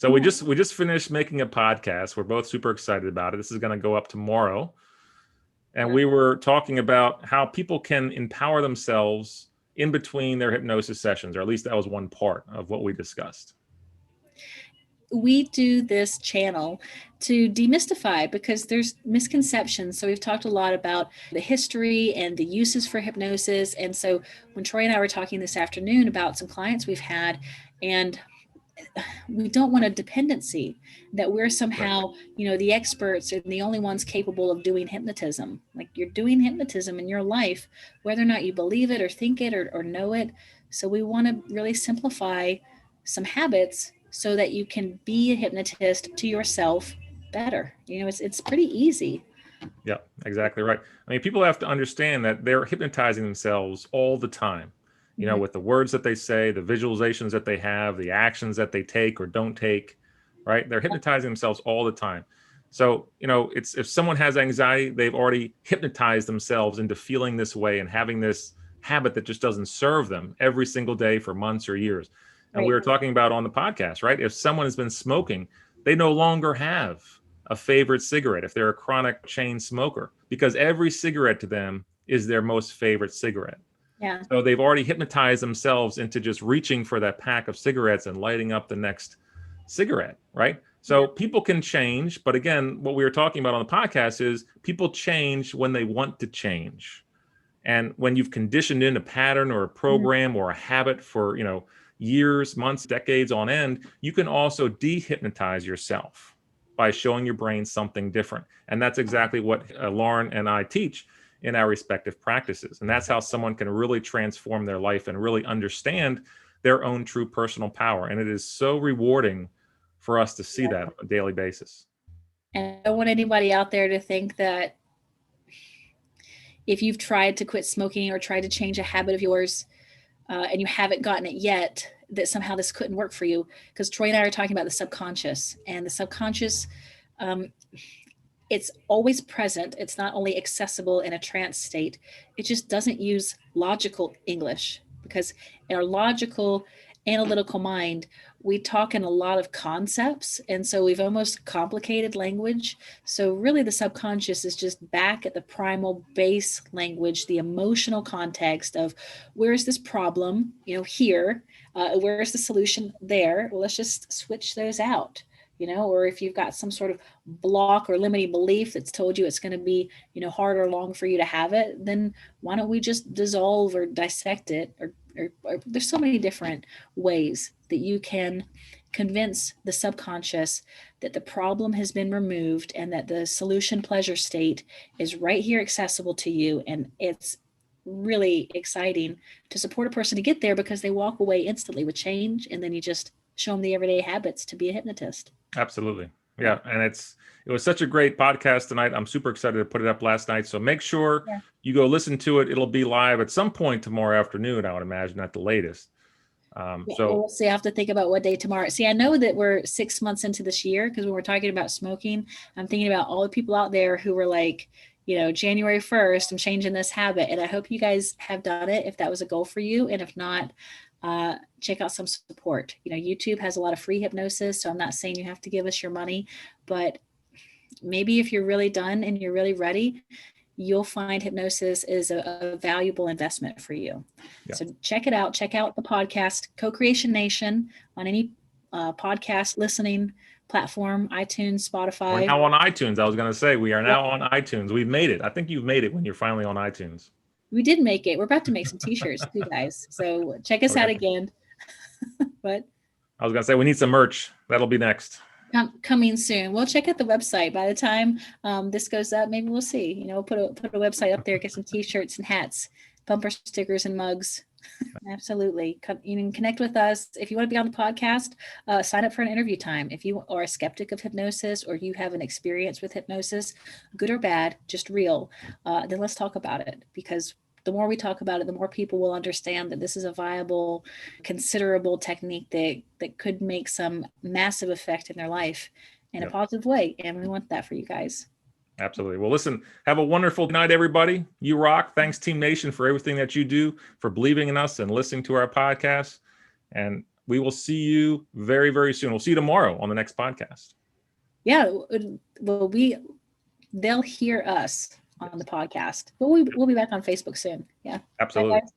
So we just finished making a podcast. We're both super excited about it. This is going to go up tomorrow. And we were talking about how people can empower themselves in between their hypnosis sessions, or at least that was one part of what we discussed. We do this channel to demystify because there's misconceptions. So we've talked a lot about the history and the uses for hypnosis. And so when Troy and I were talking this afternoon about some clients we've had, and we don't want a dependency that we're somehow, the experts are the only ones capable of doing hypnotism. Like, you're doing hypnotism in your life, whether or not you believe it or think it or know it. So we want to really simplify some habits so that you can be a hypnotist to yourself better. It's pretty easy. Yeah, exactly right. I mean, people have to understand that they're hypnotizing themselves all the time, with the words that they say, the visualizations that they have, the actions that they take or don't take, right? They're hypnotizing themselves all the time. So, it's, if someone has anxiety, they've already hypnotized themselves into feeling this way and having this habit that just doesn't serve them every single day for months or years. And we were talking about on the podcast, right? If someone has been smoking, they no longer have a favorite cigarette if they're a chronic chain smoker, because every cigarette to them is their most favorite cigarette. Yeah. So they've already hypnotized themselves into just reaching for that pack of cigarettes and lighting up the next cigarette, right? So people can change. But again, what we were talking about on the podcast is people change when they want to change. And when you've conditioned in a pattern or a program or a habit for, years, months, decades on end, you can also dehypnotize yourself by showing your brain something different. And that's exactly what Lauren and I teach in our respective practices. And that's how someone can really transform their life and really understand their own true personal power. And it is so rewarding for us to see that on a daily basis. And I don't want anybody out there to think that if you've tried to quit smoking or tried to change a habit of yours, and you haven't gotten it yet, that somehow this couldn't work for you. Because Troy and I are talking about the subconscious, and the subconscious, it's always present. It's not only accessible in a trance state, it just doesn't use logical English, because in our logical, analytical mind, we talk in a lot of concepts. And so we've almost complicated language. So really the subconscious is just back at the primal base language, the emotional context of where's this problem, here, where's the solution there? Well, let's just switch those out, or if you've got some sort of block or limiting belief that's told you it's going to be, hard or long for you to have it, then why don't we just dissolve or dissect it? Or there's so many different ways that you can convince the subconscious that the problem has been removed and that the solution pleasure state is right here accessible to you. And it's really exciting to support a person to get there, because they walk away instantly with change, and then you just show them the everyday habits to be a hypnotist. Absolutely. Yeah. And it was such a great podcast tonight. I'm super excited to put it up last night. So make sure you go listen to it. It'll be live at some point tomorrow afternoon, I would imagine, at the latest. So we'll see. I have to think about what day tomorrow. See, I know that we're 6 months into this year, because when we're talking about smoking, I'm thinking about all the people out there who were like, January 1st, I'm changing this habit. And I hope you guys have done it if that was a goal for you. And if not, check out some support. YouTube has a lot of free hypnosis. So I'm not saying you have to give us your money, but maybe if you're really done and you're really ready, you'll find hypnosis is a valuable investment for you. Yeah. So check it out. Check out the podcast, Co-Creation Nation, on any podcast listening platform, iTunes, Spotify. We're now on iTunes. I was going to say, we are now on iTunes. We've made it. I think you've made it when you're finally on iTunes. We did make it. We're about to make some t-shirts too, guys. So check us out again. But I was going to say, we need some merch. That'll be next. Coming soon. We'll check out the website. By the time this goes up, maybe we'll see. We'll put a website up there, get some t-shirts and hats, bumper stickers and mugs. Absolutely. You can connect with us. If you want to be on the podcast, sign up for an interview time. If you are a skeptic of hypnosis, or you have an experience with hypnosis, good or bad, just real, then let's talk about it, because the more we talk about it, the more people will understand that this is a viable, considerable technique that could make some massive effect in their life in a positive way. And we want that for you guys. Absolutely. Well, listen, have a wonderful night, everybody. You rock. Thanks, Team Nation, for everything that you do, for believing in us and listening to our podcast. And we will see you very, very soon. We'll see you tomorrow on the next podcast. Yeah. Well, they'll hear us on the podcast, but we'll be back on Facebook soon. Yeah. Absolutely. Bye, guys.